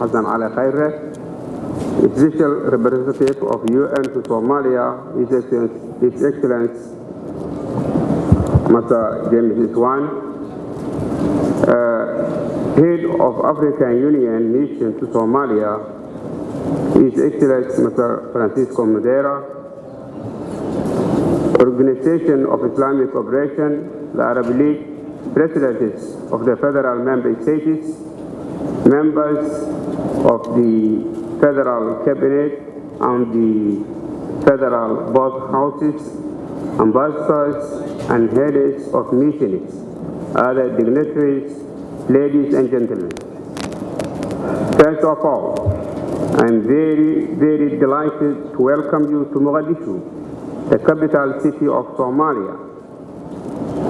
Hassan Ali Khaire, Special Representative of UN to Somalia, His Excellency Mr. James Iswan, Head of African Union Mission to Somalia, His Excellency Mr. Francisco Madera, Organization of Islamic Cooperation, the Arab League, Presidents of the federal member states, members of the federal cabinet and the federal both houses, ambassadors and heads of missions, other dignitaries, ladies and gentlemen. First of all, I'm very delighted to welcome you to Mogadishu, the capital city of Somalia.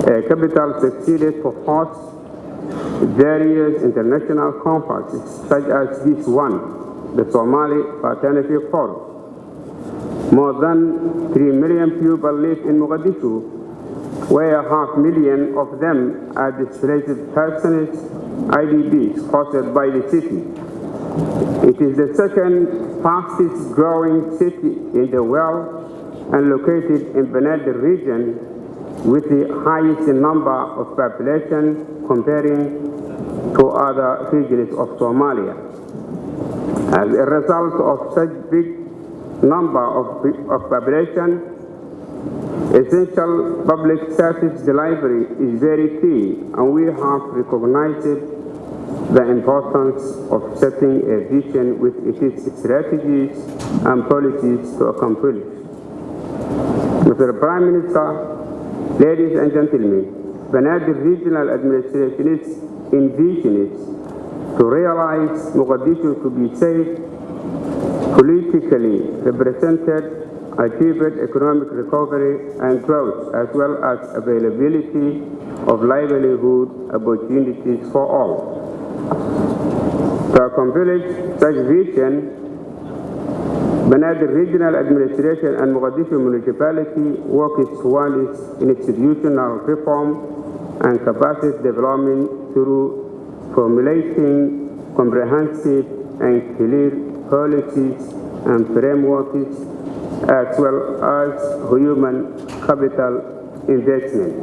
A capital succeeded to host various international conferences such as this one, the Somali Fraternity Forum. More than 3 million people live in Mogadishu, where 500,000 of them are displaced persons, IDPs, hosted by the city. It is the second fastest growing city in the world and located in Banadr region with the highest number of population comparing to other regions of Somalia. As a result of such big number of population, essential public service delivery is very key, and we have recognized the importance of setting a vision with its strategies and policies to accomplish. Mr. Prime Minister, ladies and gentlemen, Banadr Regional Administration is envisioned to realize Mogadishu to be safe, politically represented, achieved economic recovery and growth, as well as availability of livelihood opportunities for all. To accomplish such vision, Banadr Regional Administration and Mogadishu Municipality works towards institutional reform and capacity development through formulating comprehensive and clear policies and frameworks, as well as human capital investment.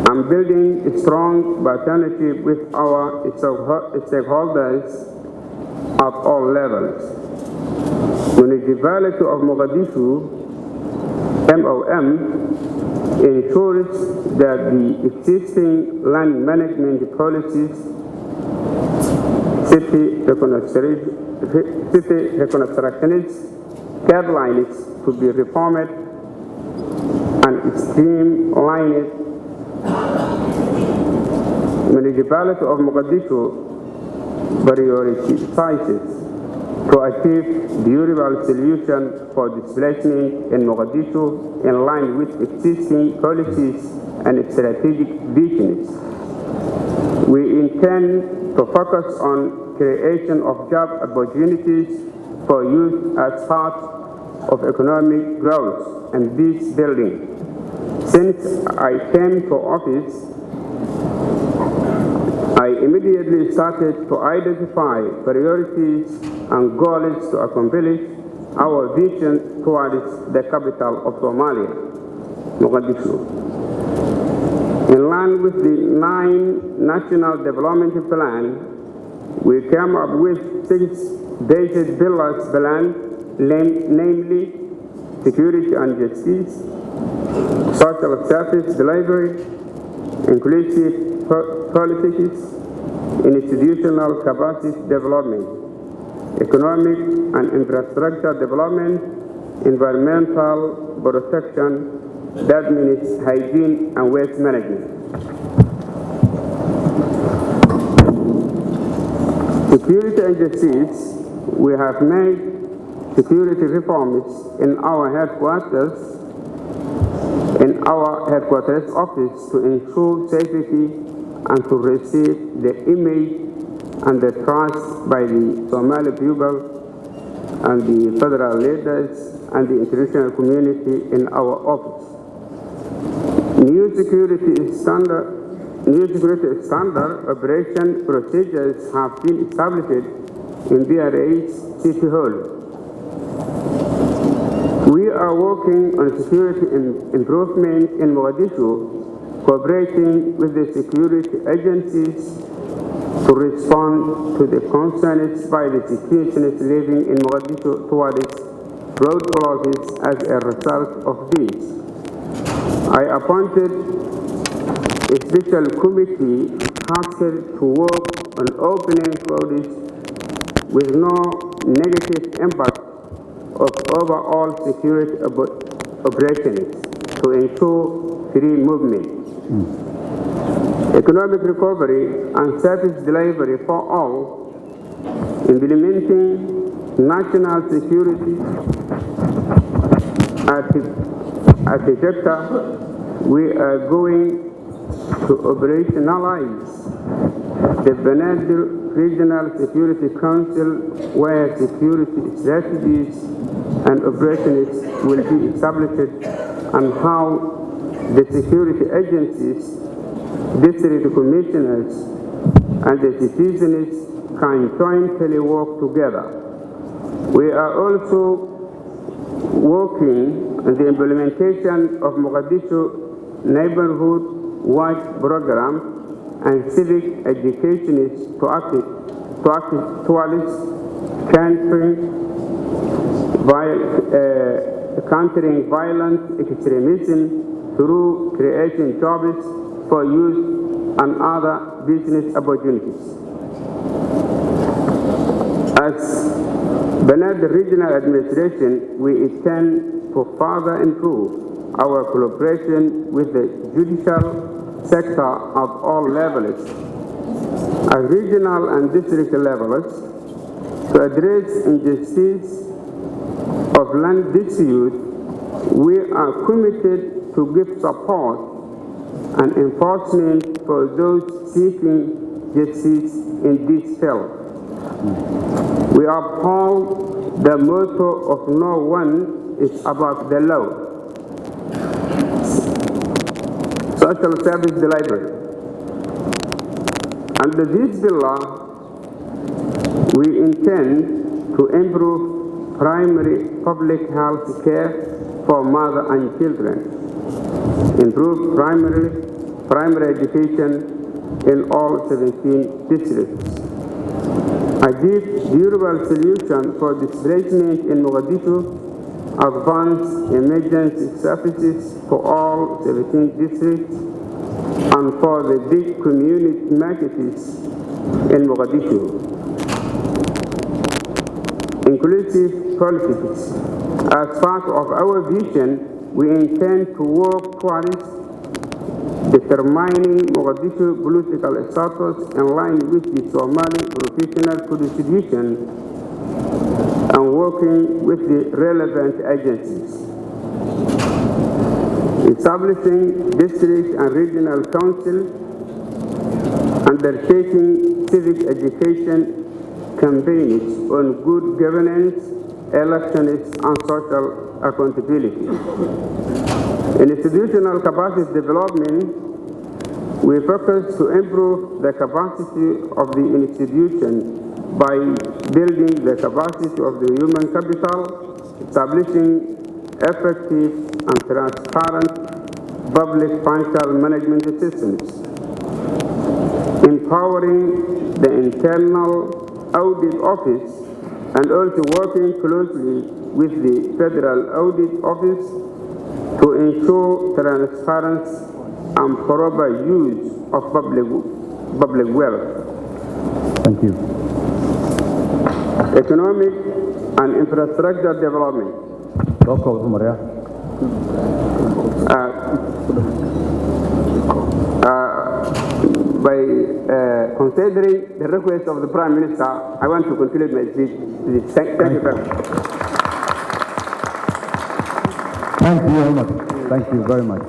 I'm building a strong partnership with our stakeholders at all levels. Municipality of Mogadishu, MOM, ensures that the existing land management policies, city reconstructionist guidelines to be reformed and streamlined. Municipality of Mogadishu prioritizes to achieve durable solution for displacement in Mogadishu in line with existing policies and strategic visions. We intend to focus on creation of job opportunities for youth as part of economic growth and peace building. Since I came to office, I immediately started to identify priorities and goals to accomplish our vision towards the capital of Somalia, Mogadishu. In line with the 9 National Development Plan, we came up with 6 basic pillars plan, namely security and justice, social service delivery, inclusive politics, institutional capacity development, economic and infrastructure development, environmental protection, that means hygiene and waste management. Security and justice, we have made security reforms in our headquarters office to ensure safety and to receive the image and the trust by the Somali people and the federal leaders and the international community in our office. New security standards New security standard operation procedures have been established in BRA's City Hall. We are working on security improvement in Mogadishu, cooperating with the security agencies to respond to the concerns by the citizens living in Mogadishu towards road closures as a result of this. I appointed a special committee tasked to work on opening roads with no negative impact of overall security operations to ensure free movement. Economic recovery and service delivery for all, implementing national security architecture. We are going to operationalize the Banadr Regional Security Council, where security strategies and operations will be established, and how the security agencies, district commissioners, and the citizens can jointly work together. We are also working on the implementation of Mogadishu Neighborhood Watch Program and civic education towards countering violent extremism through creating jobs for youth and other business opportunities. As Banadr Regional Administration, we intend to further improve our collaboration with the judicial sector at all levels, at regional and district levels, to address injustice of land dispute. We are committed to give support and enforcement for those seeking justice in this field. We uphold the motto of no one is above the law. Social service delivery. Under this bill, we intend to improve primary public health care for mother and children, improve primary education in all 17 districts, achieve durable solution for displacement in Mogadishu, advance emergency services for all 17 districts and for the big community markets in Mogadishu. Inclusive politics. As part of our vision, we intend to work towards determining Mogadishu political status in line with the Somali Professional Constitution and working with the relevant agencies. Establishing district and regional councils, undertaking civic education campaigns on good governance, elections, and social accountability. In institutional capacity development, we focus to improve the capacity of the institution by building the capacity of the human capital, establishing effective and transparent public financial management systems, empowering the internal audit office, and also working closely with the Federal Audit Office to ensure transparency and proper use of public wealth. Thank you. Economic and infrastructure development. By considering the request of the Prime Minister, I want to conclude my speech. Thank you very much. Thank you very much. Thank you very much.